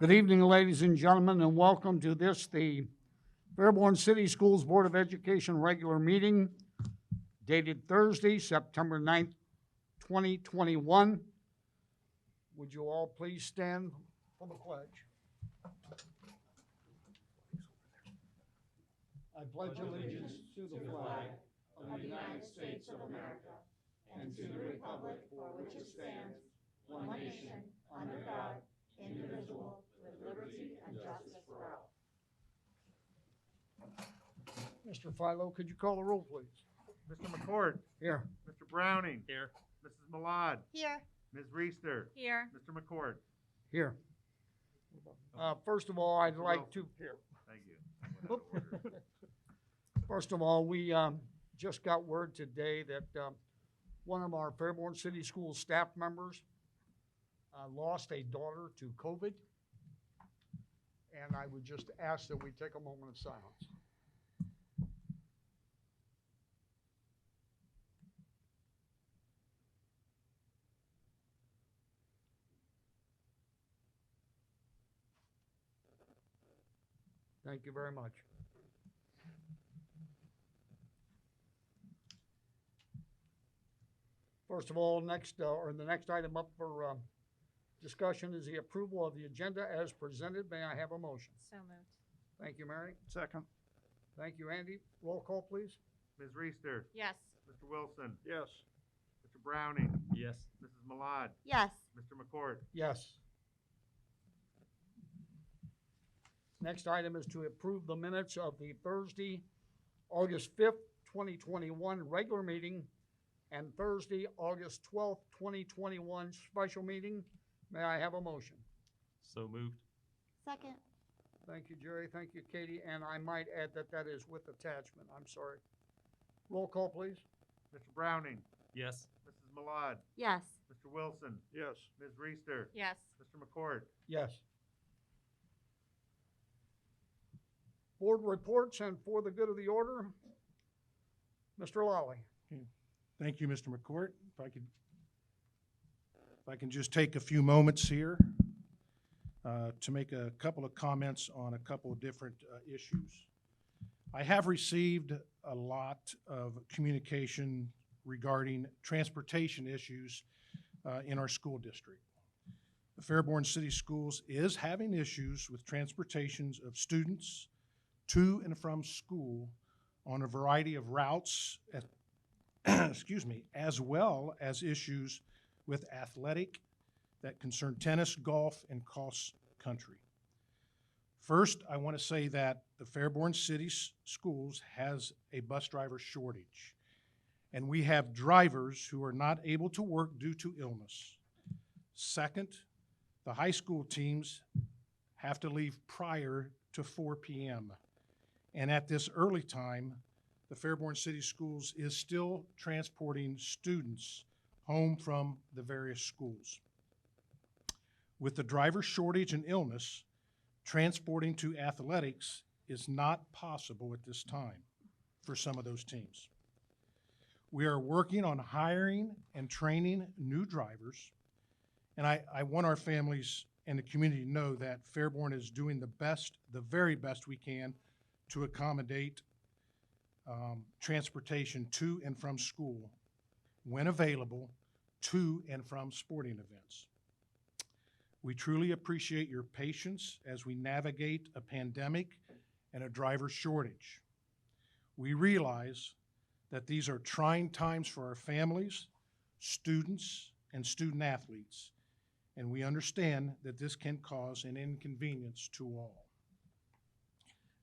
Good evening, ladies and gentlemen, and welcome to the Fairborn City Schools Board of Education regular meeting dated Thursday, September 9th, 2021. Would you all please stand for the pledge? I pledge allegiance to the flag of the United States of America and to the republic for which it stands, one nation, under God, indivisible, with liberty and justice for all. Mr. Philo, could you call the roll, please? Mr. McCord. Here. Mr. Browning. Here. Mrs. Malad. Here. Ms. Reister. Here. Mr. McCord. Here. First of all, I'd like to, here. Thank you. First of all, we just got word today that one of our Fairborn City Schools staff members lost a daughter to COVID. And I would just ask that we take a moment of silence. Thank you very much. First of all, the next item up for discussion is the approval of the agenda as presented. May I have a motion? So moved. Thank you, Mary. Second. Thank you, Andy. Roll call, please. Ms. Reister. Yes. Mr. Wilson. Yes. Mr. Browning. Yes. Mrs. Malad. Yes. Mr. McCord. Yes. Next item is to approve the minutes of the Thursday, August 5th, 2021 regular meeting and Thursday, August 12th, 2021 special meeting. May I have a motion? So moved. Second. Thank you, Jerry. Thank you, Katie. And I might add that that is with attachment. I'm sorry. Roll call, please. Mr. Browning. Yes. Mrs. Malad. Yes. Mr. Wilson. Yes. Ms. Reister. Yes. Mr. McCord. Yes. Board reports, and for the good of the order, Mr. Lally. Thank you, Mr. McCourt. If I can just take a few moments here to make a couple of comments on a couple of different issues. I have received a lot of communication regarding transportation issues in our school district. The Fairborn City Schools is having issues with transportations of students to and from school on a variety of routes, excuse me, as well as issues with athletic that concern tennis, golf, and cross country. First, I want to say that the Fairborn City Schools has a bus driver shortage, and we have drivers who are not able to work due to illness. Second, the high school teams have to leave prior to 4 p.m. And at this early time, the Fairborn City Schools is still transporting students home from the various schools. With the driver shortage and illness, transporting to athletics is not possible at this time for some of those teams. We are working on hiring and training new drivers, and I want our families and the community to know that Fairborn is doing the very best we can to accommodate transportation to and from school when available to and from sporting events. We truly appreciate your patience as we navigate a pandemic and a driver shortage. We realize that these are trying times for our families, students, and student athletes, and we understand that this can cause an inconvenience to all.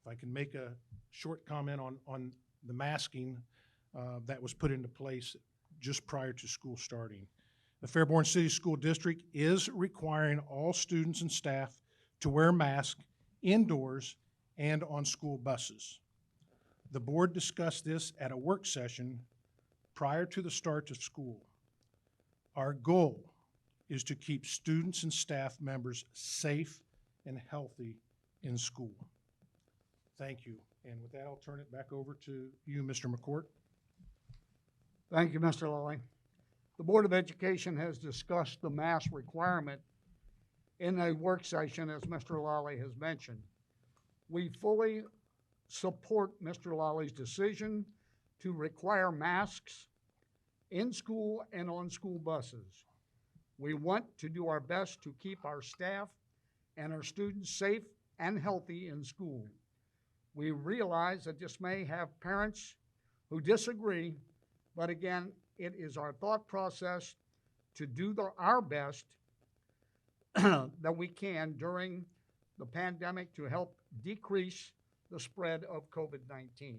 If I can make a short comment on the masking that was put into place just prior to school starting. The Fairborn City School District is requiring all students and staff to wear masks indoors and on school buses. The board discussed this at a work session prior to the start of school. Our goal is to keep students and staff members safe and healthy in school. Thank you. And with that, I'll turn it back over to you, Mr. McCourt. Thank you, Mr. Lally. The Board of Education has discussed the mask requirement in a work session, as Mr. Lally has mentioned. We fully support Mr. Lally's decision to require masks in school and on school buses. We want to do our best to keep our staff and our students safe and healthy in school. We realize that this may have parents who disagree, but again, it is our thought process to do our best that we can during the pandemic to help decrease the spread of COVID-19.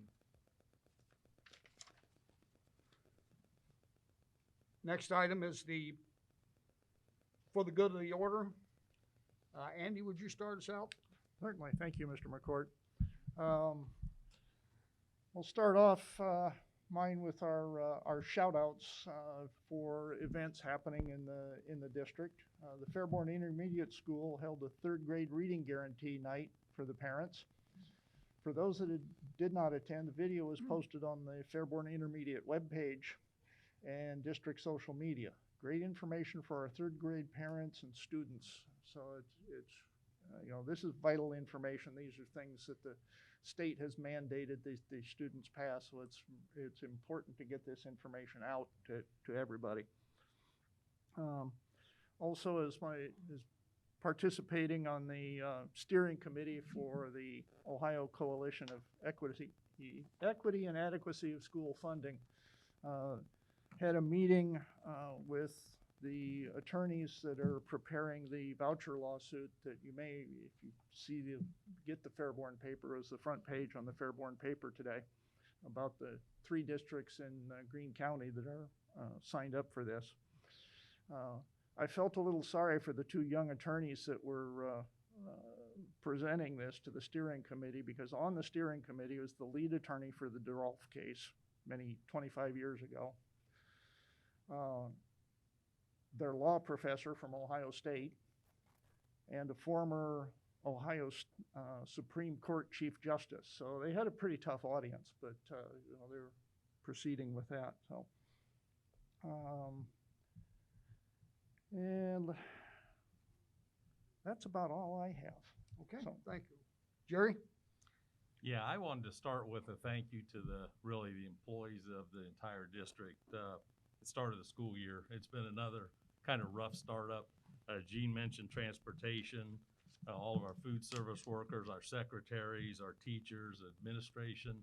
Next item is for the good of the order. Andy, would you start us out? Certainly. Thank you, Mr. McCourt. We'll start off mine with our shout-outs for events happening in the district. The Fairborn Intermediate School held a third grade reading guarantee night for the parents. For those that did not attend, the video was posted on the Fairborn Intermediate webpage and district social media. Great information for our third grade parents and students. So it's this is vital information. These are things that the state has mandated these students pass, so it's important to get this information out to everybody. Also, as participating on the steering committee for the Ohio Coalition of Equity and Adequacy of School Funding, had a meeting with the attorneys that are preparing the voucher lawsuit that you may, if you get the Fairborn paper, as the front page on the Fairborn paper today, about the 3 districts in Greene County that are signed up for this. I felt a little sorry for the 2 young attorneys that were presenting this to the steering committee, because on the steering committee was the lead attorney for the DeRolf case 25 years ago. Their law professor from Ohio State, and a former Ohio Supreme Court Chief Justice. So they had a pretty tough audience, but they're proceeding with that. So, and that's about all I have. Okay, So, thank you. Jerry? Yeah, I wanted to start with a thank you to the employees of the entire district. The start of the school year, it's been another kind of rough startup. Gene mentioned transportation, all of our food service workers, our secretaries, our teachers, administration.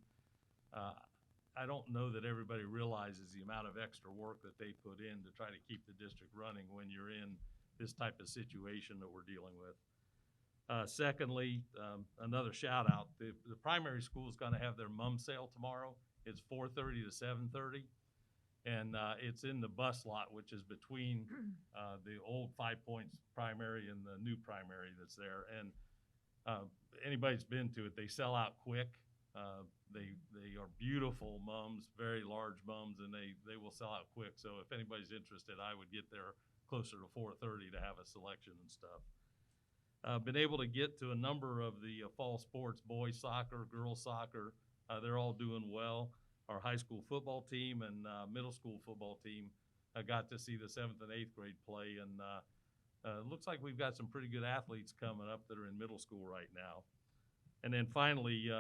I don't know that everybody realizes the amount of extra work that they put in to try to keep the district running when you're in this type of situation that we're dealing with. Secondly, another shout out. The primary school is going to have their mum sale tomorrow. It's 4:30 to 7:30. And it's in the bus lot, which is between the old 5 Points primary and the new primary that's there. And anybody's been to it, they sell out quick. They are beautiful mums, very large mums, and they will sell out quick. So if anybody's interested, I would get there closer to 4:30 to have a selection and stuff. Been able to get to a number of the fall sports, boys soccer, girls soccer. They're all doing well. Our high school football team and middle school football team got to see the 7th and 8th grade play, and looks like we've got some pretty good athletes coming up that are in middle school right now. And then finally,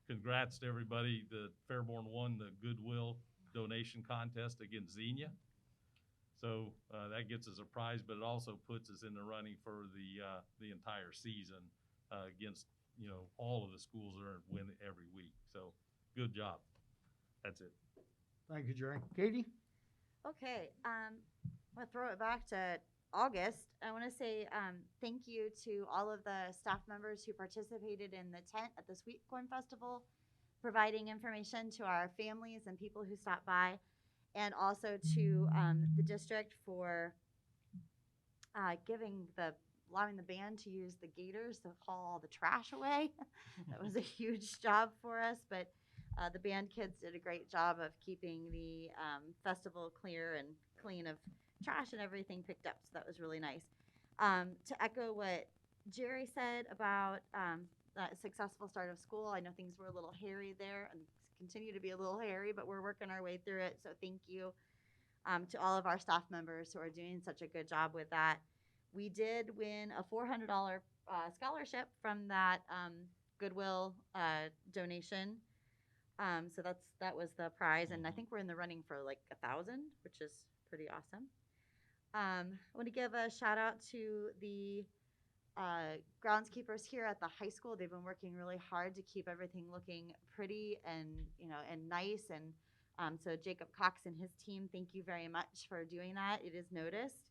congrats to everybody. The Fairborn won the Goodwill donation contest against Xenia. So that gets us a prize, but it also puts us in the running for the entire season against all of the schools that are win every week. So good job. That's it. Thank you, Jerry. Katie? Okay, I'm gonna throw it back to August. I want to say thank you to all of the staff members who participated in the tent at the Sweet Corn Festival, providing information to our families and people who stopped by, and also to the district for allowing the band to use the gators to haul all the trash away. That was a huge job for us, but the band kids did a great job of keeping the festival clear and clean of trash and everything picked up, so that was really nice. To echo what Jerry said about the successful start of school, I know things were a little hairy there and continue to be a little hairy, but we're working our way through it, so thank you to all of our staff members who are doing such a good job with that. We did win a $400 scholarship from that Goodwill donation. So that was the prize, and I think we're in the running for like 1,000, which is pretty awesome. I want to give a shout out to the groundskeepers here at the high school. They've been working really hard to keep everything looking pretty and and nice. And so Jacob Cox and his team, thank you very much for doing that. It is noticed.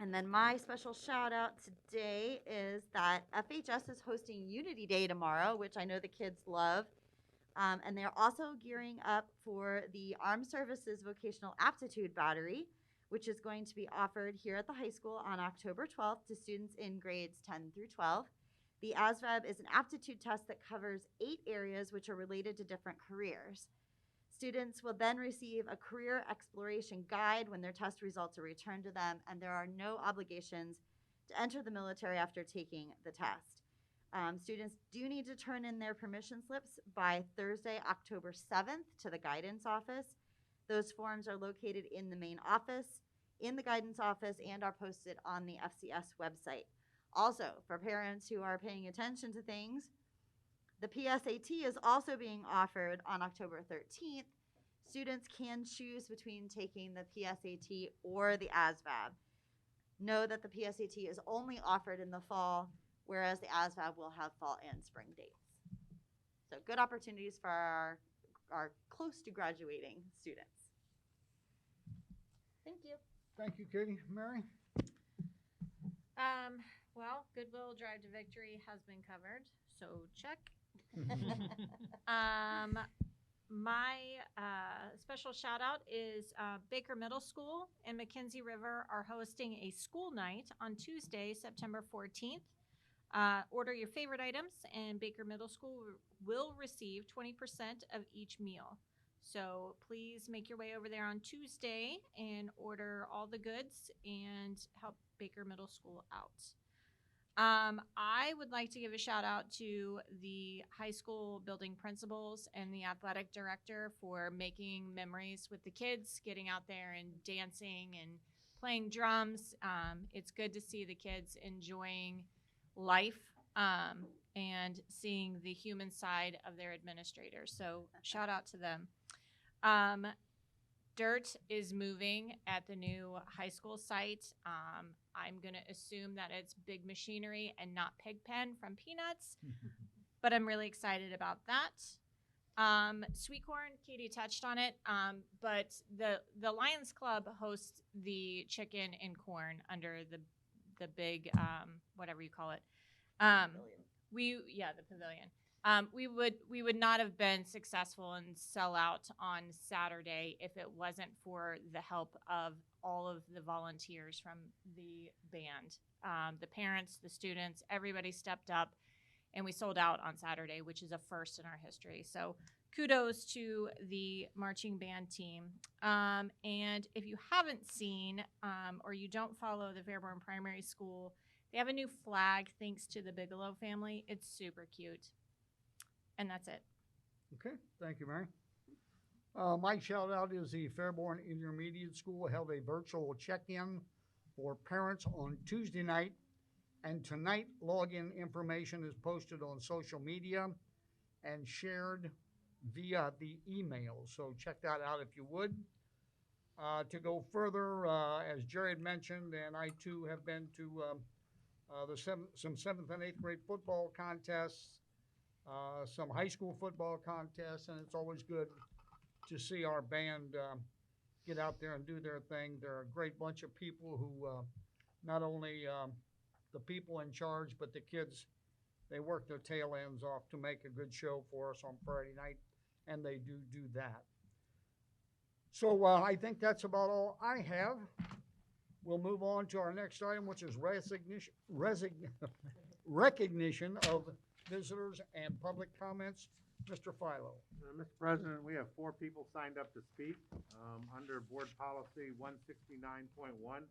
And then my special shout out today is that FHS is hosting Unity Day tomorrow, which I know the kids love. And they're also gearing up for the Armed Services Vocational Aptitude Battery, which is going to be offered here at the high school on October 12th to students in grades 10 through 12. The ASVAB is an aptitude test that covers 8 areas which are related to different careers. Students will then receive a career exploration guide when their test results are returned to them, and there are no obligations to enter the military after taking the test. Students do need to turn in their permission slips by Thursday, October 7th to the guidance office. Those forms are located in the main office, in the guidance office, and are posted on the FCS website. Also, for parents who are paying attention to things, the PSAT is also being offered on October 13th. Students can choose between taking the PSAT or the ASVAB. Know that the PSAT is only offered in the fall, whereas the ASVAB will have fall and spring dates. So good opportunities for our close to graduating students. Thank you. Thank you, Katie. Mary? Well, Goodwill Drive to Victory has been covered, so check. My special shout out is Baker Middle School and Mackenzie River are hosting a school night on Tuesday, September 14th. Order your favorite items, and Baker Middle School will receive 20% of each meal. So please make your way over there on Tuesday and order all the goods and help Baker Middle School out. I would like to give a shout out to the high school building principals and the athletic director for making memories with the kids, getting out there and dancing and playing drums. It's good to see the kids enjoying life and seeing the human side of their administrators. So shout out to them. Dirt is moving at the new high school site. I'm going to assume that it's big machinery and not Pigpen from Peanuts, but I'm really excited about that. Sweet corn, Katie touched on it, but the Lions Club hosts the chicken and corn under the big, whatever you call it. The pavilion. We would not have been successful and sell out on Saturday if it wasn't for the help of all of the volunteers from the band. The parents, the students, everybody stepped up, and we sold out on Saturday, which is a first in our history. So kudos to the marching band team. And if you haven't seen or you don't follow the Fairborn Primary School, they have a new flag thanks to the Bigelow family. It's super cute. And that's it. Okay, thank you, Mary. My shout out is the Fairborn Intermediate School held a virtual check-in for parents on Tuesday night, and tonight login information is posted on social media and shared via the email. So check that out if you would. To go further, as Jared mentioned, and I too have been to some 7th and 8th grade football contests, some high school football contests, and it's always good to see our band get out there and do their thing. They're a great bunch of people who not only the people in charge, but the kids, they work their tail ends off to make a good show for us on Friday night, and they do that. So I think that's about all I have. We'll move on to our next item, which is recognition of visitors and public comments. Mr. Philo. Mr. President, we have 4 people signed up to speak. Under Board Policy 169.1,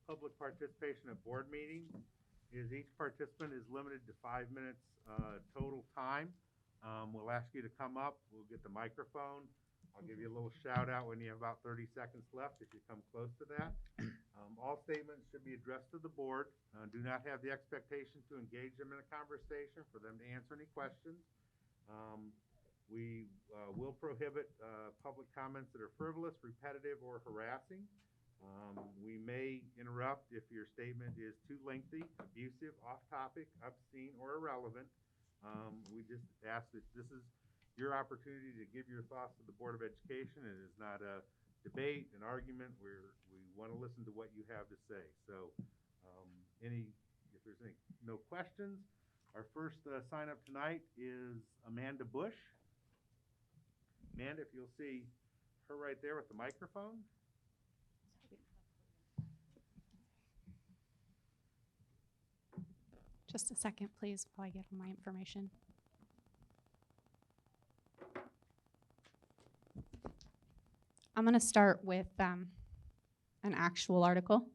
public participation at board meetings is each participant is limited to 5 minutes total time. We'll ask you to come up. We'll get the microphone. I'll give you a little shout out when you have about 30 seconds left if you come close to that. All statements should be addressed to the board. Do not have the expectation to engage them in a conversation, for them to answer any questions. We will prohibit public comments that are frivolous, repetitive, or harassing. We may interrupt if your statement is too lengthy, abusive, off-topic, obscene, or irrelevant. We just ask that this is your opportunity to give your thoughts to the Board of Education. It is not a debate, an argument. We want to listen to what you have to say. So if there's no questions, our first sign up tonight is Amanda Bush. Amanda, if you'll see her right there with the microphone. Just a second, please, while I get all my information. I'm going to start with an actual article.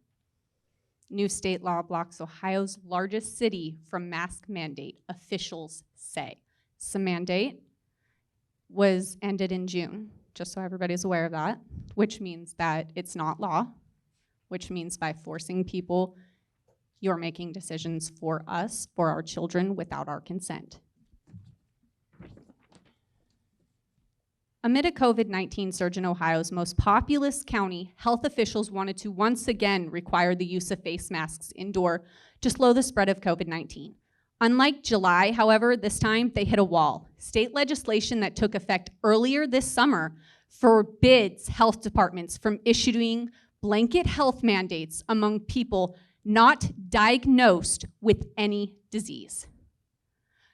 New state law blocks Ohio's largest city from mask mandate, officials say. So mandate was ended in June, just so everybody's aware of that, which means that it's not law, which means by forcing people, you're making decisions for us, for our children, without our consent. Amid a COVID-19 surge in Ohio's most populous county, health officials wanted to once again require the use of face masks indoor to slow the spread of COVID-19. Unlike July, however, this time they hit a wall. State legislation that took effect earlier this summer forbids health departments from issuing blanket health mandates among people not diagnosed with any disease.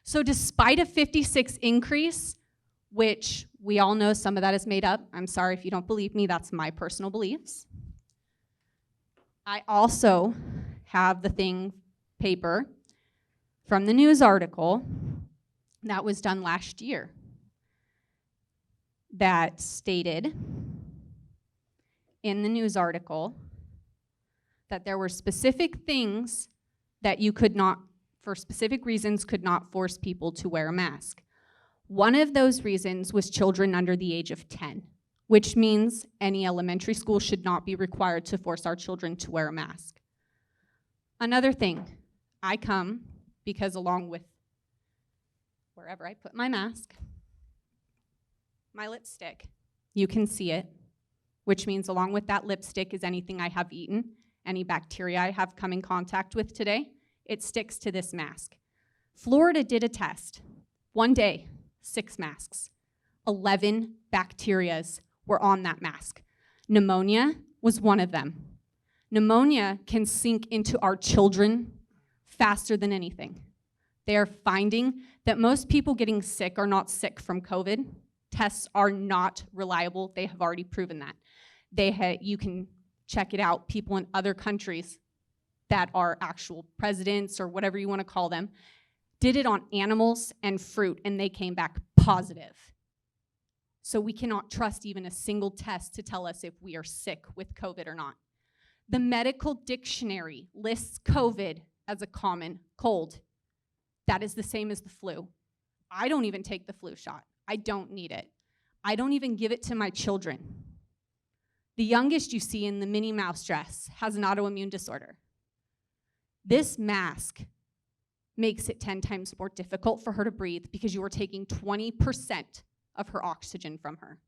So despite a 56 increase, which we all know some of that is made up. I'm sorry if you don't believe me, that's my personal beliefs. I also have the paper from the news article that was done last year that stated in the news article that there were specific things that you could not, for specific reasons, could not force people to wear a mask. One of those reasons was children under the age of 10, which means any elementary school should not be required to force our children to wear a mask. Another thing, I come because along with wherever I put my mask, my lipstick, you can see it, which means along with that lipstick is anything I have eaten, any bacteria I have come in contact with today, it sticks to this mask. Florida did a test, one day, 6 masks. 11 bacterias were on that mask. Pneumonia was one of them. Pneumonia can sink into our children faster than anything. They are finding that most people getting sick are not sick from COVID. Tests are not reliable. They have already proven that. You can check it out. People in other countries that are actual presidents or whatever you want to call them did it on animals and fruit, and they came back positive. So we cannot trust even a single test to tell us if we are sick with COVID or not. The medical dictionary lists COVID as a common cold. That is the same as the flu. I don't even take the flu shot. I don't need it. I don't even give it to my children. The youngest you see in the Minnie Mouse dress has an autoimmune disorder. This mask makes it 10 times more difficult for her to breathe because you are taking 20% of her oxygen from her.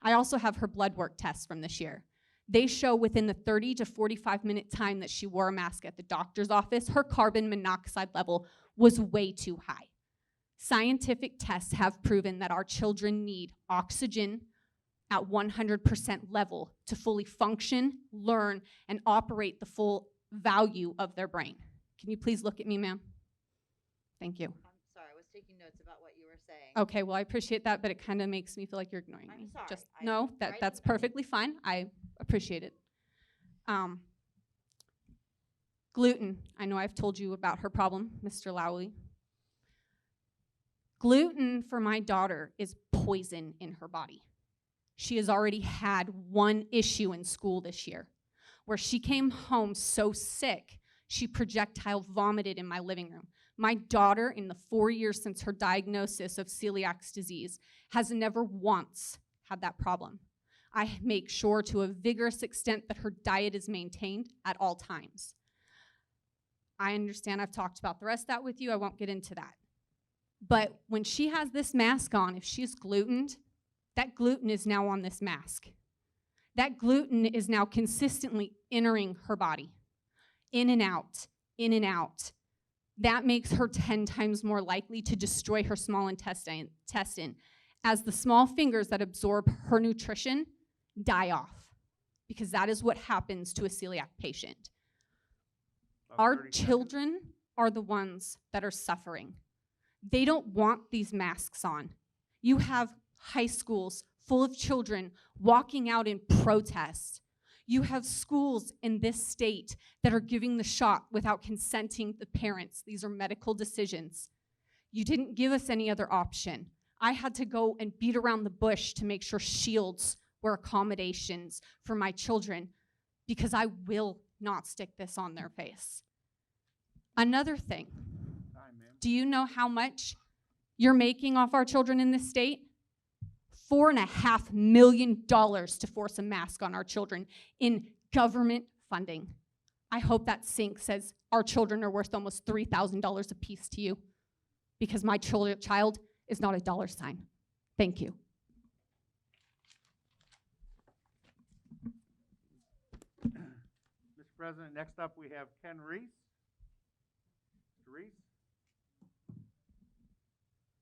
I also have her blood work tests from this year. They show within the 30 to 45 minute time that she wore a mask at the doctor's office, her carbon monoxide level was way too high. Scientific tests have proven that our children need oxygen at 100% level to fully function, learn, and operate the full value of their brain. Can you please look at me, ma'am? Thank you. I'm sorry, I was taking notes about what you were saying. Okay, well, I appreciate that, but it kind of makes me feel like you're ignoring me. I'm sorry. Just I no, write that's them down. perfectly fine. I appreciate it. Gluten. I know I've told you about her problem, Mr. Lowley. Gluten for my daughter is poison in her body. She has already had one issue in school this year where she came home so sick, she projectile vomited in my living room. My daughter, in the 4 years since her diagnosis of celiac disease, has never once had that problem. I make sure to a vigorous extent that her diet is maintained at all times. I understand I've talked about the rest of that with you. I won't get into that. But when she has this mask on, if she's glutened, that gluten is now on this mask. That gluten is now consistently entering her body, in and out, in and out. That makes her 10 times more likely to destroy her small intestine as the small fingers that absorb her nutrition die off, because that is what happens to a celiac patient. About Our 30 seconds. children are the ones that are suffering. They don't want these masks on. You have high schools full of children walking out in protest. You have schools in this state that are giving the shot without consenting the parents. These are medical decisions. You didn't give us any other option. I had to go and beat around the bush to make sure shields were accommodations for my children, because I will not stick this on their face. Another thing, Time, ma'am. do you know how much you're making off our children in this state? $4.5 million to force a mask on our children in government funding. I hope that sink says our children are worth almost $3,000 a piece to you, because my child is not a dollar sign. Thank you. Mr. President, next up we have Ken Reese. Mr. Reese?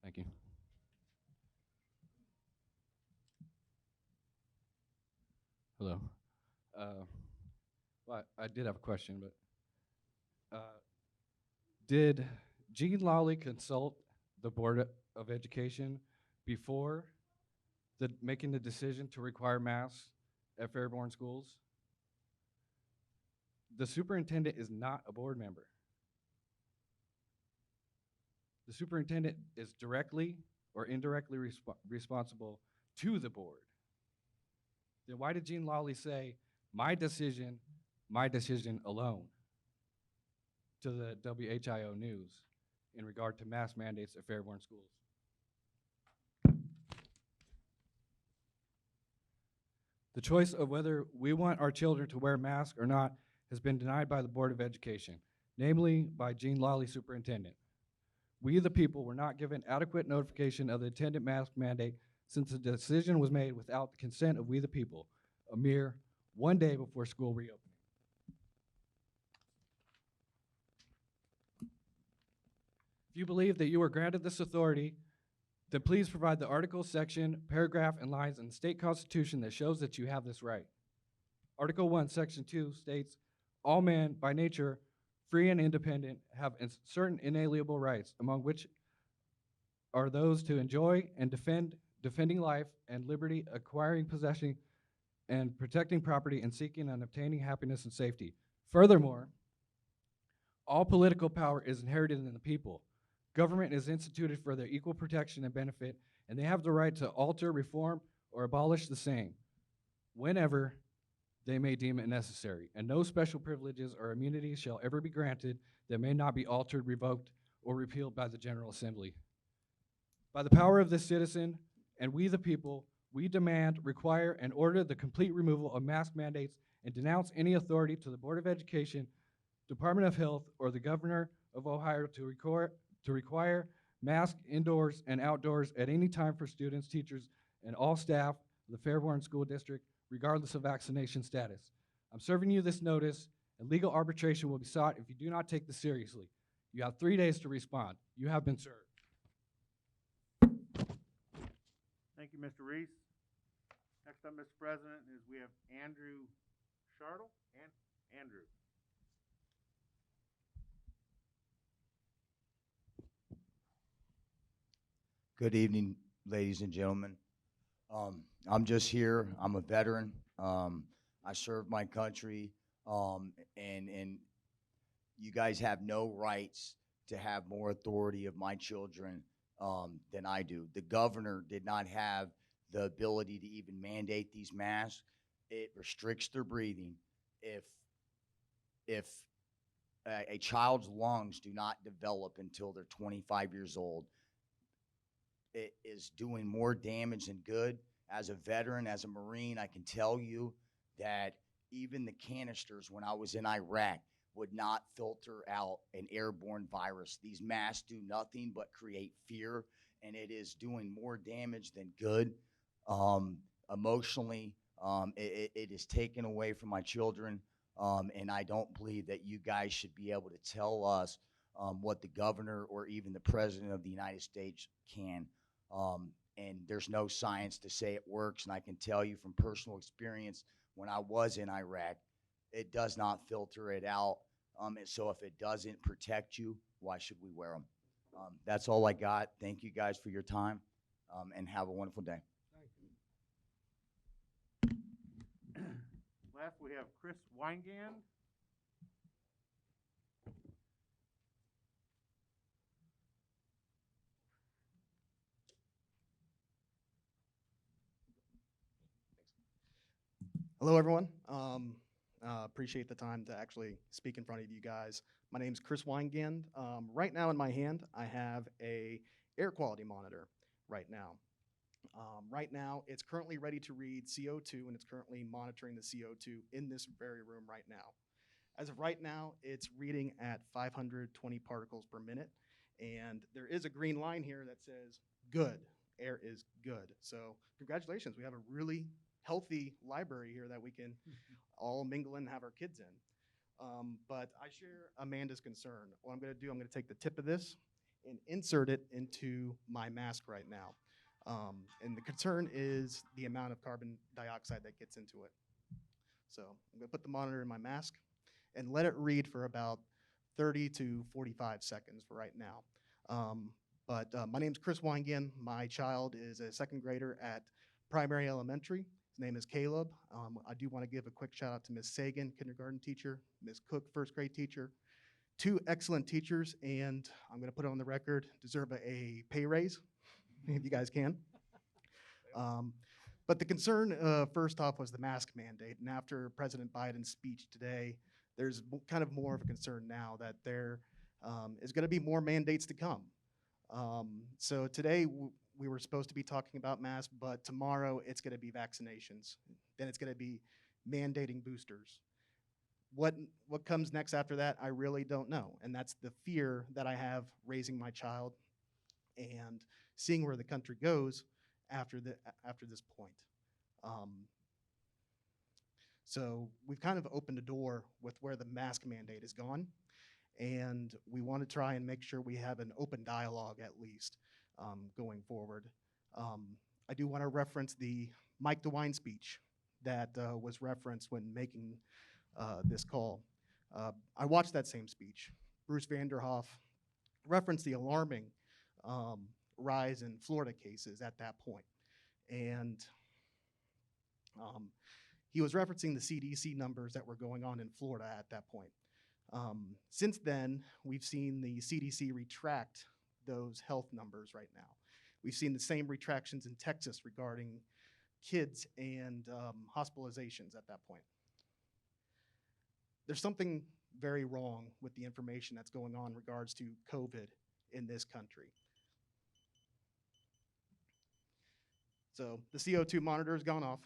Thank you. Hello. Well, I did have a question, but did Gene Lawley consult the Board of Education before making the decision to require masks at Fairborn schools? The superintendent is not a board member. The superintendent is directly or indirectly responsible to the board. Then why did Gene Lawley say, my decision alone, to the WHIO News in regard to mask mandates at Fairborn schools? The choice of whether we want our children to wear masks or not has been denied by the Board of Education, namely by Gene Lawley, superintendent. We, the people, were not given adequate notification of the attendant mask mandate since the decision was made without the consent of we, the people, a mere one day before school reopening. If you believe that you were granted this authority, then please provide the article, section, paragraph, and lines in the state constitution that shows that you have this right. Article 1, Section 2 states, all men, by nature, free and independent, have certain inalienable rights, among which are those to enjoy and defending life and liberty, acquiring, possessing, and protecting property, and seeking and obtaining happiness and safety. Furthermore, all political power is inherited in the people. Government is instituted for their equal protection and benefit, and they have the right to alter, reform, or abolish the same whenever they may deem it necessary, and no special privileges or immunities shall ever be granted that may not be altered, revoked, or repealed by the General Assembly. By the power of this citizen, and we the people, we demand, require, and order the complete removal of mask mandates and denounce any authority to the Board of Education, Department of Health, or the Governor of Ohio to require masks indoors and outdoors at any time for students, teachers, and all staff of the Fairborn School District, regardless of vaccination status. I'm serving you this notice, and legal arbitration will be sought if you do not take this seriously. You have 3 days to respond. You have been served. Thank you, Mr. Reese. Next up, Mr. President, is we have Andrew Shardle. Andrew. Good evening, ladies and gentlemen. I'm just here. I'm a veteran. I served my country, and you guys have no rights to have more authority of my children than I do. The governor did not have the ability to even mandate these masks. It restricts their breathing. If a child's lungs do not develop until they're 25 years old, it is doing more damage than good, as a veteran, as a Marine, I can tell you that even the canisters when I was in Iraq would not filter out an airborne virus. These masks do nothing but create fear, and it is doing more damage than good. Emotionally, it is taken away from my children, and I don't believe that you guys should be able to tell us what the governor or even the president of the United States can. And there's no science to say it works, and I can tell you from personal experience, when I was in Iraq, it does not filter it out. And so if it doesn't protect you, why should we wear them? That's all I got. Thank you guys for your time, and have a wonderful day. Last, we have Chris Weingand. Hello, everyone. Appreciate the time to actually speak in front of you guys. My name's Chris Weingand. Right now in my hand, I have a air quality monitor right now. Right now, it's currently ready to read CO2, and it's currently monitoring the CO2 in this very room right now. As of right now, it's reading at 520 particles per minute, and there is a green line here that says good. Air is good. So congratulations, we have a really healthy library here that we can all mingle in and have our kids in. But I share Amanda's concern. What I'm going to do, I'm going to take the tip of this and insert it into my mask right now. And the concern is the amount of carbon dioxide that gets into it. So I'm going to put the monitor in my mask and let it read for about 30 to 45 seconds for right now. My name's Chris Weingand. My child is a second grader at Primary Elementary. His name is Caleb. I do want to give a quick shout out to Ms. Sagan, kindergarten teacher, Ms. Cook, first grade teacher. Two excellent teachers, and I'm going to put it on the record, deserve a pay raise, if you guys can. But the concern, first off, was the mask mandate. And after President Biden's speech today, there's kind of more of a concern now that there is going to be more mandates to come. So today, we were supposed to be talking about masks, but tomorrow it's going to be vaccinations. Then it's going to be mandating boosters. What comes next after that, I really don't know. And that's the fear that I have raising my child and seeing where the country goes after this point. So we've kind of opened a door with where the mask mandate is gone, and we want to try and make sure we have an open dialogue at least going forward. I do want to reference the Mike DeWine speech that was referenced when making this call. I watched that same speech. Bruce Vanderhoff referenced the alarming rise in Florida cases at that point. And he was referencing the CDC numbers that were going on in Florida at that point. Since then, we've seen the CDC retract those health numbers right now. We've seen the same retractions in Texas regarding kids and hospitalizations at that point. There's something very wrong with the information that's going on in regards to COVID in this country. So the CO2 monitor has gone off.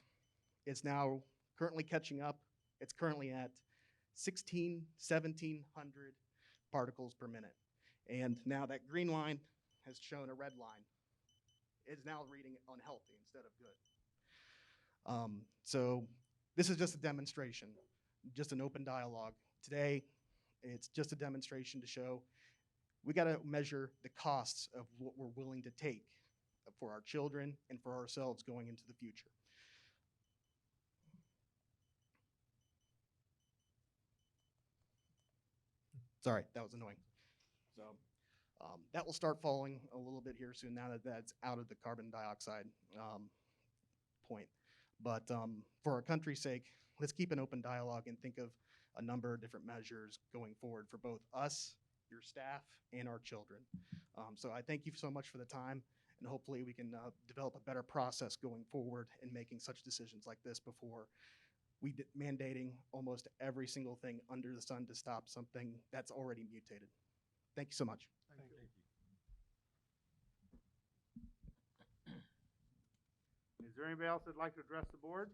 It's now currently catching up. It's currently at 1,700 particles per minute. And now that green line has shown a red line. It's now reading unhealthy instead of good. So this is just a demonstration, just an open dialogue. Today, it's just a demonstration to show we got to measure the costs of what we're willing to take for our children and for ourselves going into the future. Sorry, that was annoying. So that will start falling a little bit here soon now that that's out of the carbon dioxide point. But for our country's sake, let's keep an open dialogue and think of a number of different measures going forward for both us, your staff, and our children. So I thank you so much for the time, and hopefully we can develop a better process going forward in making such decisions like this before mandating almost every single thing under the sun to stop something that's already mutated. Thank you so much. Is there anybody else that'd like to address the board?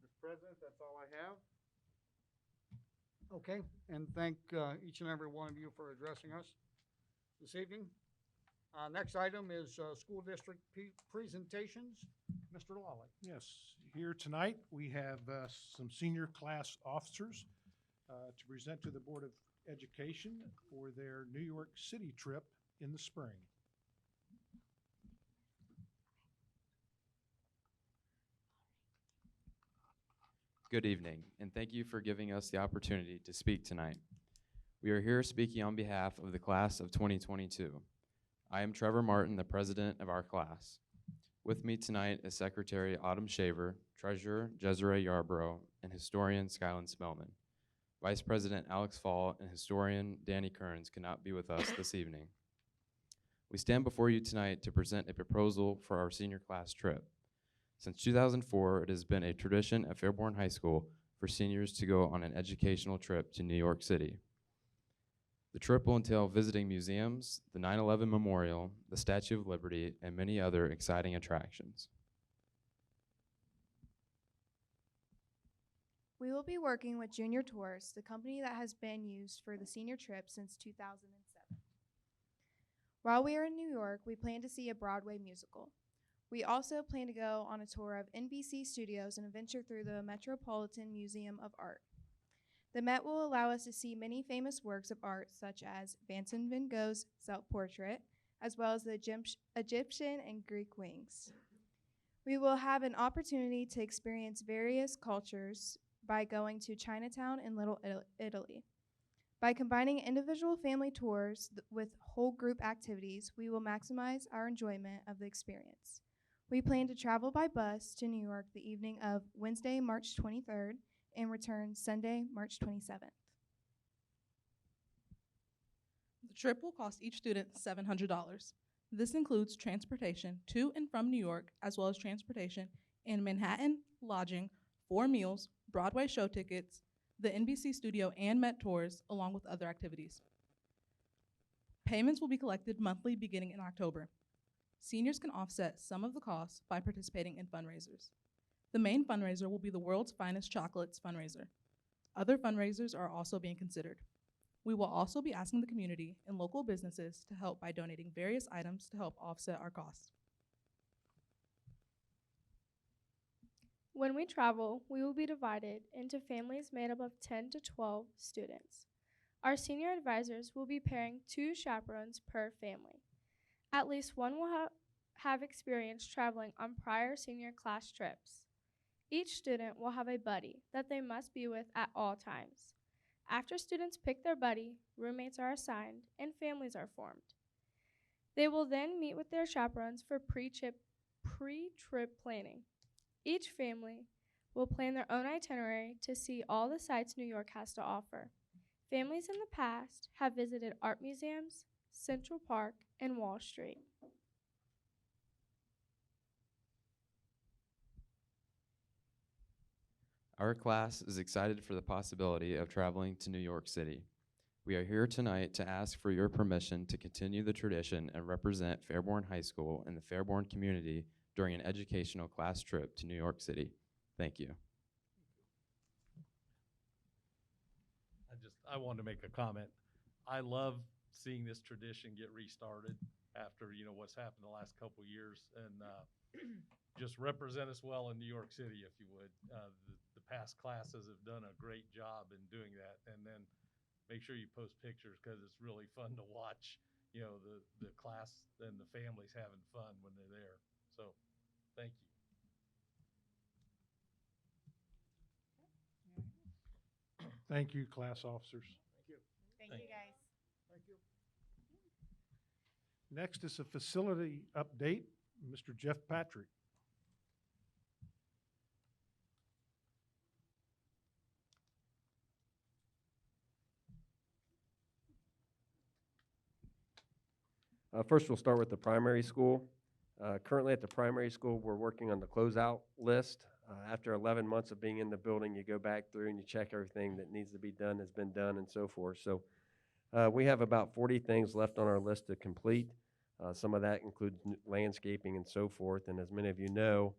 Mr. President, that's all I have. Okay, and thank each and every one of you for addressing us this evening. Next item is school district presentations. Mr. Lawley. Yes, here tonight, we have some senior class officers to present to the Board of Education for their New York City trip in the spring. Good evening, and thank you for giving us the opportunity to speak tonight. We are here speaking on behalf of the class of 2022. I am Trevor Martin, the president of our class. With me tonight is Secretary Autumn Shaver, Treasurer Jezreel Yarborough, and Historian Skyland Spellman. Vice President Alex Fall and Historian Danny Kearns cannot be with us this evening. We stand before you tonight to present a proposal for our senior class trip. Since 2004, it has been a tradition at Fairborn High School for seniors to go on an educational trip to New York City. The trip will entail visiting museums, the 9/11 Memorial, the Statue of Liberty, and many other exciting attractions. We will be working with Junior Tours, the company that has been used for the senior trip since 2007. While we are in New York, we plan to see a Broadway musical. We also plan to go on a tour of NBC Studios and venture through the Metropolitan Museum of Art. The Met will allow us to see many famous works of art such as Vincent van Gogh's self-portrait, as well as the Egyptian and Greek wings. We will have an opportunity to experience various cultures by going to Chinatown and Little Italy. By combining individual family tours with whole group activities, we will maximize our enjoyment of the experience. We plan to travel by bus to New York the evening of Wednesday, March 23rd, and return Sunday, March 27th. The trip will cost each student $700. This includes transportation to and from New York, as well as transportation in Manhattan, lodging, 4 meals, Broadway show tickets, the NBC studio and Met tours, along with other activities. Payments will be collected monthly beginning in October. Seniors can offset some of the costs by participating in fundraisers. The main fundraiser will be the World's Finest Chocolates fundraiser. Other fundraisers are also being considered. We will also be asking the community and local businesses to help by donating various items to help offset our costs. When we travel, we will be divided into families made up of 10 to 12 students. Our senior advisors will be pairing 2 chaperones per family. At least one will have experience traveling on prior senior class trips. Each student will have a buddy that they must be with at all times. After students pick their buddy, roommates are assigned and families are formed. They will then meet with their chaperones for pre-trip planning. Each family will plan their own itinerary to see all the sights New York has to offer. Families in the past have visited art museums, Central Park, and Wall Street. Our class is excited for the possibility of traveling to New York City. We are here tonight to ask for your permission to continue the tradition and represent Fairborn High School and the Fairborn community during an educational class trip to New York City. Thank you. I wanted to make a comment. I love seeing this tradition get restarted after, what's happened the last couple of years, and just represent us well in New York City, if you would. The past classes have done a great job in doing that, and then make sure you post pictures because it's really fun to watch, the class and the families having fun when they're there. So, thank you. Thank you, class officers. Thank you. Thank you, guys. Thank you. Next is a facility update, Mr. Jeff Patrick. First, we'll start with the primary school. Currently at the primary school, we're working on the closeout list. After 11 months of being in the building, you go back through and you check everything that needs to be done has been done and so forth. So we have about 40 things left on our list to complete. Some of that includes landscaping and so forth. And as many of you know,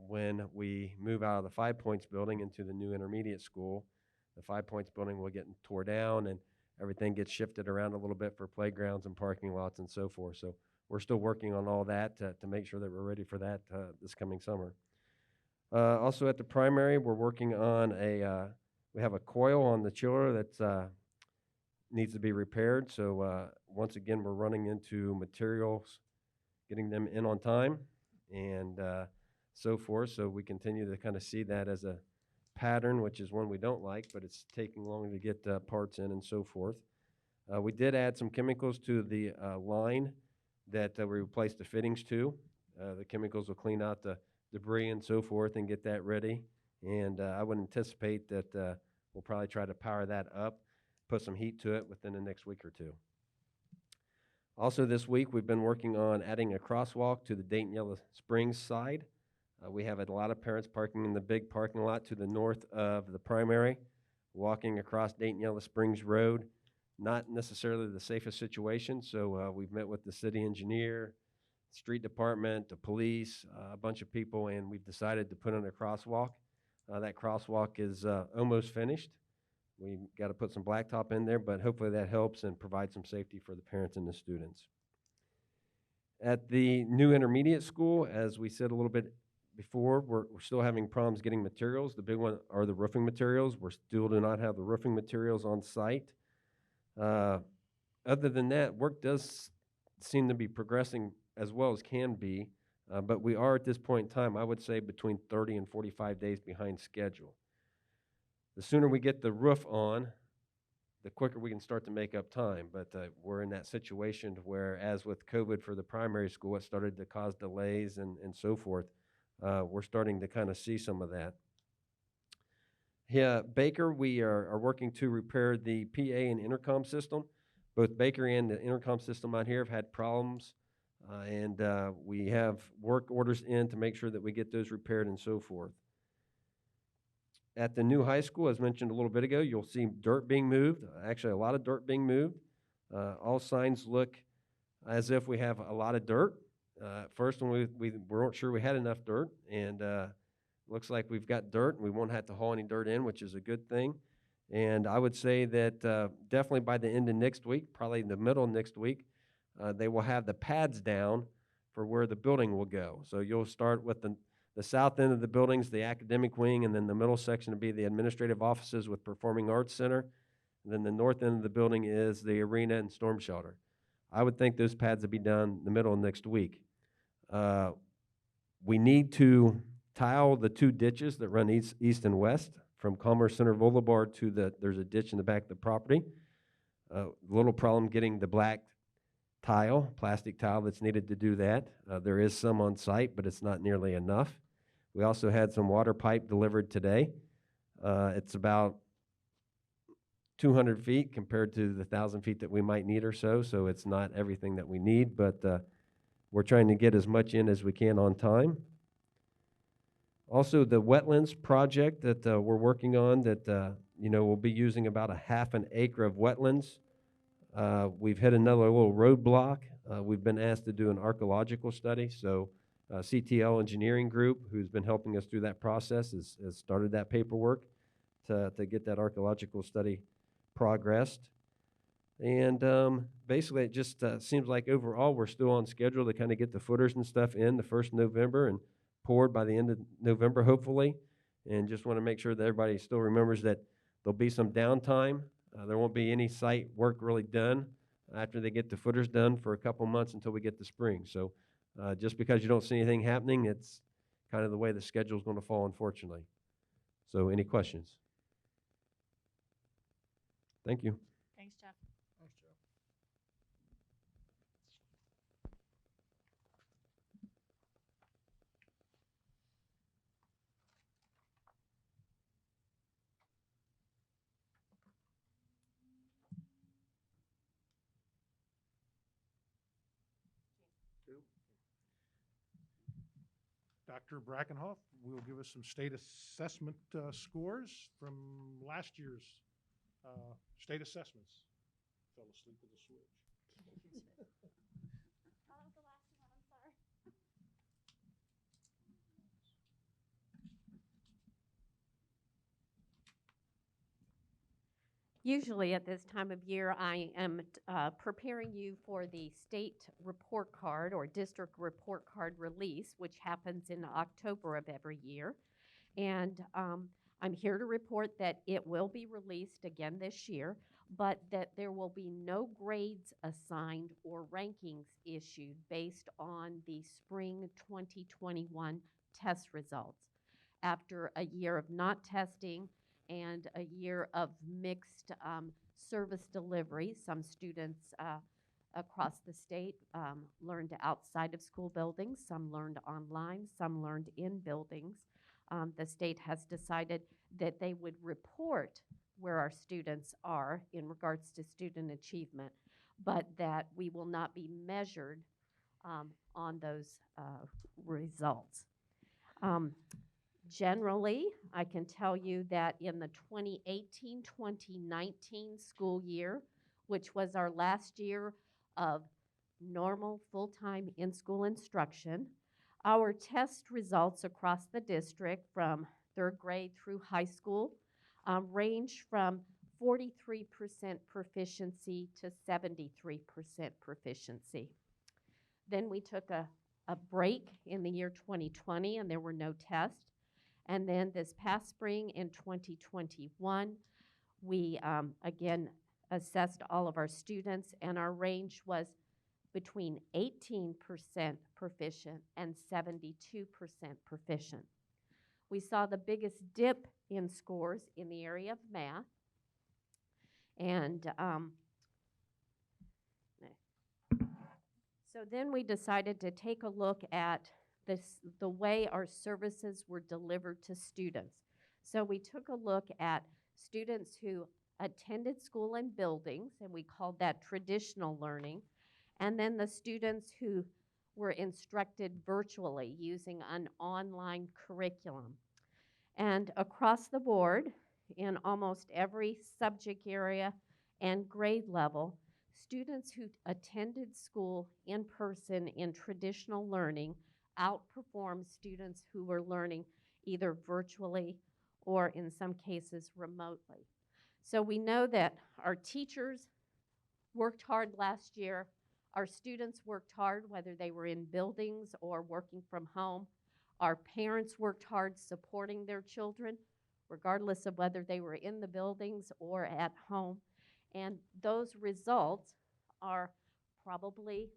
when we move out of the 5 Points building into the new intermediate school, the 5 Points building will get tore down and everything gets shifted around a little bit for playgrounds and parking lots and so forth. So we're still working on all that to make sure that we're ready for that this coming summer. Also at the primary, we're working on we have a coil on the chiller that needs to be repaired. So once again, we're running into materials, getting them in on time and so forth. So we continue to kind of see that as a pattern, which is one we don't like, but it's taking longer to get parts in and so forth. We did add some chemicals to the line that we replaced the fittings to. The chemicals will clean out the debris and so forth and get that ready. And I would anticipate that we'll probably try to power that up, put some heat to it within the next week or two. Also this week, we've been working on adding a crosswalk to the Dayton Yellow Springs side. We have a lot of parents parking in the big parking lot to the north of the primary, walking across Dayton Yellow Springs Road. Not necessarily the safest situation, so we've met with the city engineer, street department, the police, a bunch of people, and we've decided to put in a crosswalk. That crosswalk is almost finished. We've got to put some blacktop in there, but hopefully that helps and provides some safety for the parents and the students. At the new intermediate school, as we said a little bit before, we're still having problems getting materials. The big one are the roofing materials. We still do not have the roofing materials on site. Other than that, work does seem to be progressing as well as can be, but we are at this point in time, I would say, between 30 and 45 days behind schedule. The sooner we get the roof on, the quicker we can start to make up time. But we're in that situation where, as with COVID for the primary school, it started to cause delays and so forth. We're starting to kind of see some of that. Yeah, Baker, we are working to repair the PA and intercom system. Both Baker and the intercom system out here have had problems, and we have work orders in to make sure that we get those repaired and so forth. At the new high school, as mentioned a little bit ago, you'll see dirt being moved, actually a lot of dirt being moved. All signs look as if we have a lot of dirt. First, when we weren't sure we had enough dirt, and looks like we've got dirt, and we won't have to haul any dirt in, which is a good thing. And I would say that definitely by the end of next week, probably in the middle of next week, they will have the pads down for where the building will go. So you'll start with the south end of the buildings, the academic wing, and then the middle section will be the administrative offices with Performing Arts Center. And then the north end of the building is the arena and storm shelter. I would think those pads will be done in the middle of next week. We need to tile the two ditches that run east and west from Commerce Center Boulevard to there's a ditch in the back of the property. Little problem getting the black tile, plastic tile that's needed to do that. There is some on site, but it's not nearly enough. We also had some water pipe delivered today. It's about 200 feet compared to the 1,000 feet that we might need or so, so it's not everything that we need, but we're trying to get as much in as we can on time. Also, the wetlands project that we're working on that, we'll be using about a half an acre of wetlands. We've hit another little roadblock. We've been asked to do an archaeological study, so CTL Engineering Group, who's been helping us through that process, has started that paperwork to get that archaeological study progressed. And basically, it just seems like overall we're still on schedule to kind of get the footers and stuff in the 1st of November and poured by the end of November, hopefully. And just want to make sure that everybody still remembers that there'll be some downtime. There won't be any site work really done after they get the footers done for a couple months until we get to spring. So just because you don't see anything happening, it's kind of the way the schedule is going to fall, unfortunately. So any questions? Thank you. Thanks, Jeff. Thanks, Jeff. Dr. Brackenhoff will give us some state assessment scores from last year's state assessments. Fell asleep at the switch. Usually at this time of year, I am preparing you for the state report card or district report card release, which happens in October of every year. And I'm here to report that it will be released again this year, but that there will be no grades assigned or rankings issued based on the spring 2021 test results. After a year of not testing and a year of mixed service delivery, some students across the state learned outside of school buildings, some learned online, some learned in buildings. The state has decided that they would report where our students are in regards to student achievement, but that we will not be measured on those results. Generally, I can tell you that in the 2018-2019 school year, which was our last year of normal full-time in-school instruction, our test results across the district from 3rd grade through high school range from 43% proficiency to 73% proficiency. Then we took a break in the year 2020 and there were no tests. And then this past spring in 2021, we again assessed all of our students, and our range was between 18% proficient and 72% proficient. We saw the biggest dip in scores in the area of math. And so then we decided to take a look at the way our services were delivered to students. So we took a look at students who attended school in buildings, and we called that traditional learning, and then the students who were instructed virtually using an online curriculum. And across the board, in almost every subject area and grade level, students who attended school in person in traditional learning outperformed students who were learning either virtually or in some cases remotely. So we know that our teachers worked hard last year. Our students worked hard, whether they were in buildings or working from home. Our parents worked hard supporting their children, regardless of whether they were in the buildings or at home. And those results are probably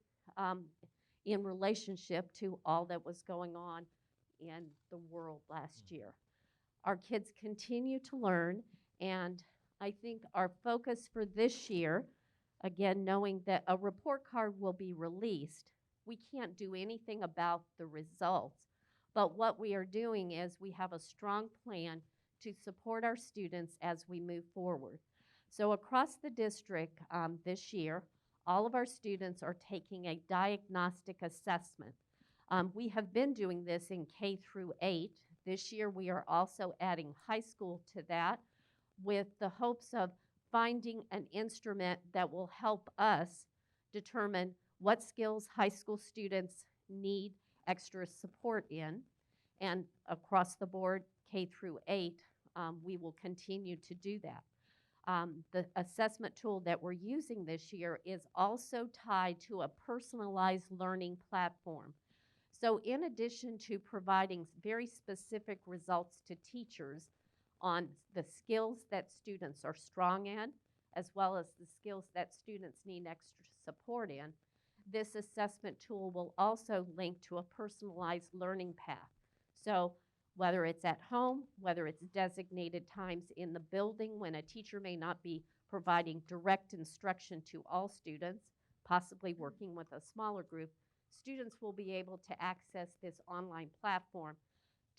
in relationship to all that was going on in the world last year. Our kids continue to learn, and I think our focus for this year, again, knowing that a report card will be released, we can't do anything about the results. But what we are doing is we have a strong plan to support our students as we move forward. So across the district this year, all of our students are taking a diagnostic assessment. We have been doing this in K through 8. This year we are also adding high school to that with the hopes of finding an instrument that will help us determine what skills high school students need extra support in. And across the board, K through 8, we will continue to do that. The assessment tool that we're using this year is also tied to a personalized learning platform. So in addition to providing very specific results to teachers on the skills that students are strong in, as well as the skills that students need extra support in, this assessment tool will also link to a personalized learning path. So whether it's at home, whether it's designated times in the building when a teacher may not be providing direct instruction to all students, possibly working with a smaller group, students will be able to access this online platform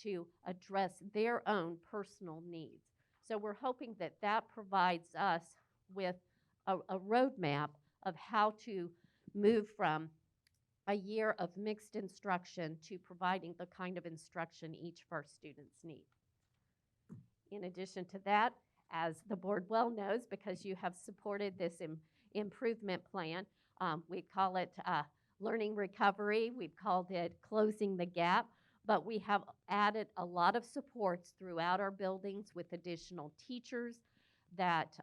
to address their own personal needs. So we're hoping that that provides us with a roadmap of how to move from a year of mixed instruction to providing the kind of instruction each of our students need. In addition to that, as the board well knows, because you have supported this improvement plan, we call it learning recovery. We've called it closing the gap, but we have added a lot of supports throughout our buildings with additional teachers that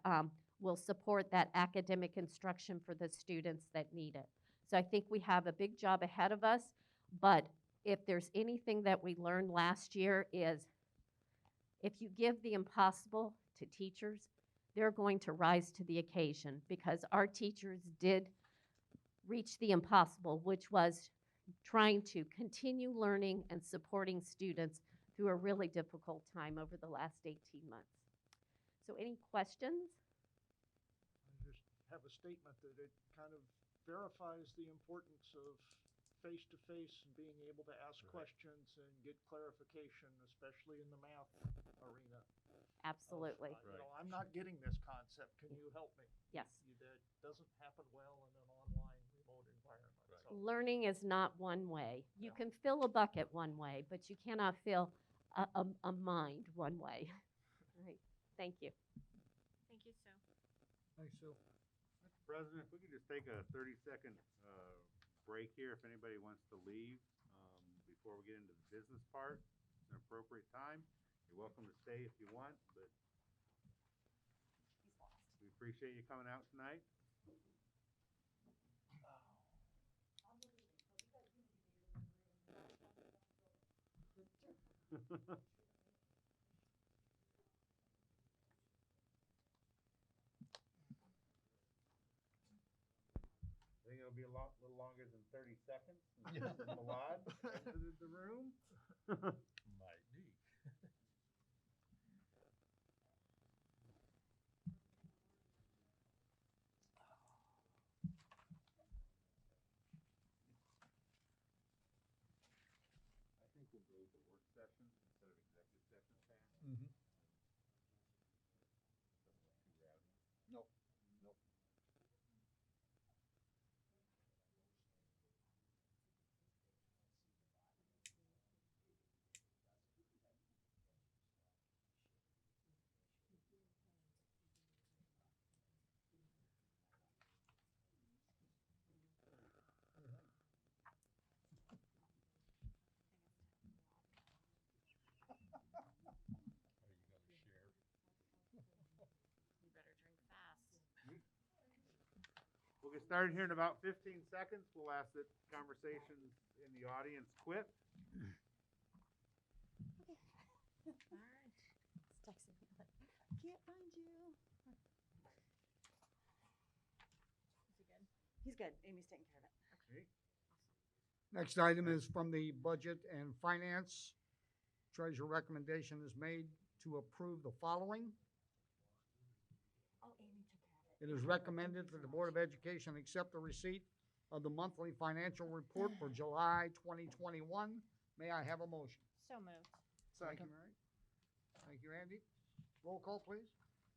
will support that academic instruction for the students that need it. So I think we have a big job ahead of us, but if there's anything that we learned last year is if you give the impossible to teachers, they're going to rise to the occasion, because our teachers did reach the impossible, which was trying to continue learning and supporting students through a really difficult time over the last 18 months. So any questions? I just have a statement that it kind of verifies the importance of face-to-face and being able to ask questions and get clarification, especially in the math arena. Absolutely. I'm not getting this concept. Can you help me? Yes. That doesn't happen well in an online remote environment. So Learning is not one way. You can fill a bucket one way, but you cannot fill a mind one way. All right. Thank you. Thank you, Sue. Thanks, Sue. Mr. President, if we could just take a 30-second break here if anybody wants to leave before we get into the business part. It's an appropriate time. You're welcome to stay if you want, but we appreciate you coming out tonight. I think it'll be a little longer than 30 seconds. Mrs. Malad exited the room. Might be. I think we'll go to work session instead of executive session, Pat. Mm-hmm. Nope. Nope. You better drink fast. We'll get started here in about 15 seconds. We'll ask that conversations in the audience quit. All right. It's texting me like, can't find you. Is he good? He's good. Amy's taking care of it. Okay. Next item is from the Budget and Finance. Treasurer recommendation is made to approve the following. Oh, Amy took care of it. It is recommended that the Board of Education accept the receipt of the monthly financial report for July 2021. May I have a motion? So moved. Thank you, Mary. Thank you, Andy. Roll call, please.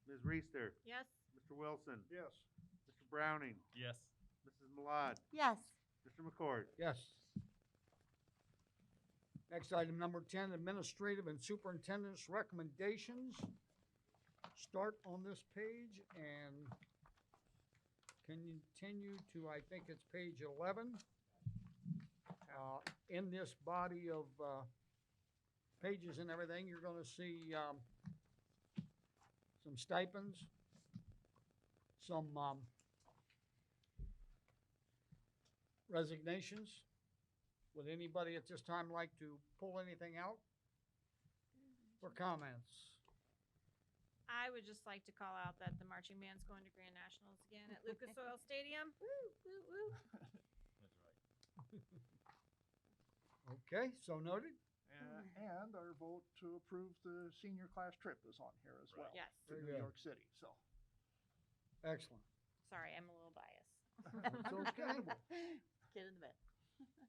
Ms. Reister. Yes. Mr. Wilson. yes. Mr. Browning. Yes. Mrs. Malad. Yes. Mr. McCord. Yes. Next item, number 10, administrative and superintendent's recommendations. Start on this page and continue to, I think it's page 11. In this body of pages and everything, you're going to see some stipends, some resignations. Would anybody at this time like to pull anything out for comments? I would just like to call out that the marching band's going to Grand Nationals again at Lucas Oil Stadium. Woo, woo, woo. That's right. Okay, so noted. And our vote to approve the senior class trip is on here as well. Yes. To Very New good. York City, so. Excellent. Sorry, I'm a little biased. It's okay. Get in the bed.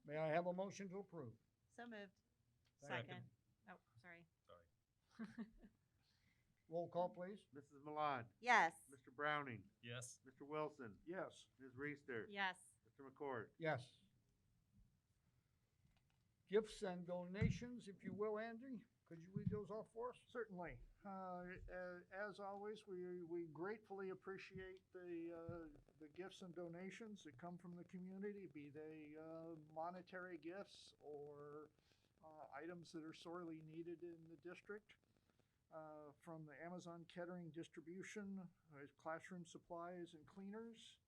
May I have a motion to approve? So moved. Second. Oh, sorry. Sorry. Roll call, please. Mrs. Malad. Yes. Mr. Browning. Yes. Mr. Wilson. Yes. Ms. Reister. Yes. Mr. McCord. Yes. Gifts and donations, if you will, Andy. Could you read those off for us? Certainly. As always, we gratefully appreciate the gifts and donations that come from the community, be they monetary gifts or items that are sorely needed in the district. from the Amazon Kettering Distribution, is classroom supplies and cleaners.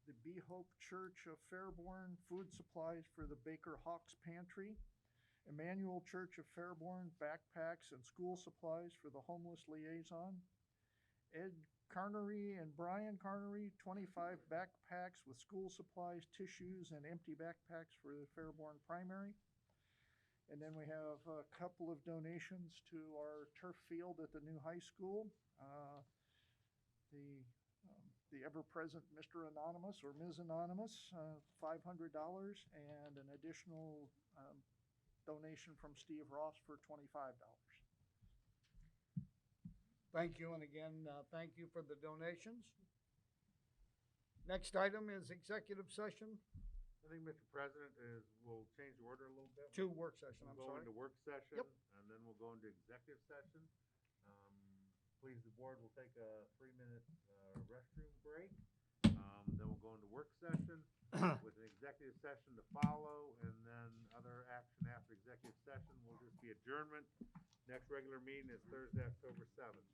The Be Hope Church of Fairborn, food supplies for the Baker Hawks Pantry. Emmanuel Church of Fairborn, backpacks and school supplies for the homeless liaison. Ed Carnery and Brian Carnery, 25 backpacks with school supplies, tissues, and empty backpacks for the Fairborn Primary. And then we have a couple of donations to our turf field at the new high school. The ever-present Mr. Anonymous or Ms. Anonymous, $500, and an additional donation from Steve Ross for $25. Thank you, and again, thank you for the donations. Next item is executive session. I think, Mr. President, we'll change the order a little bit. To work session, I'm We'll go sorry. into work session, Yep. and then we'll go into executive session. Please, the board will take a 3-minute restroom break. Then we'll go into work session with an executive session to follow, and then other action after executive session will just be adjournment. Next regular meeting is Thursday, October 7th.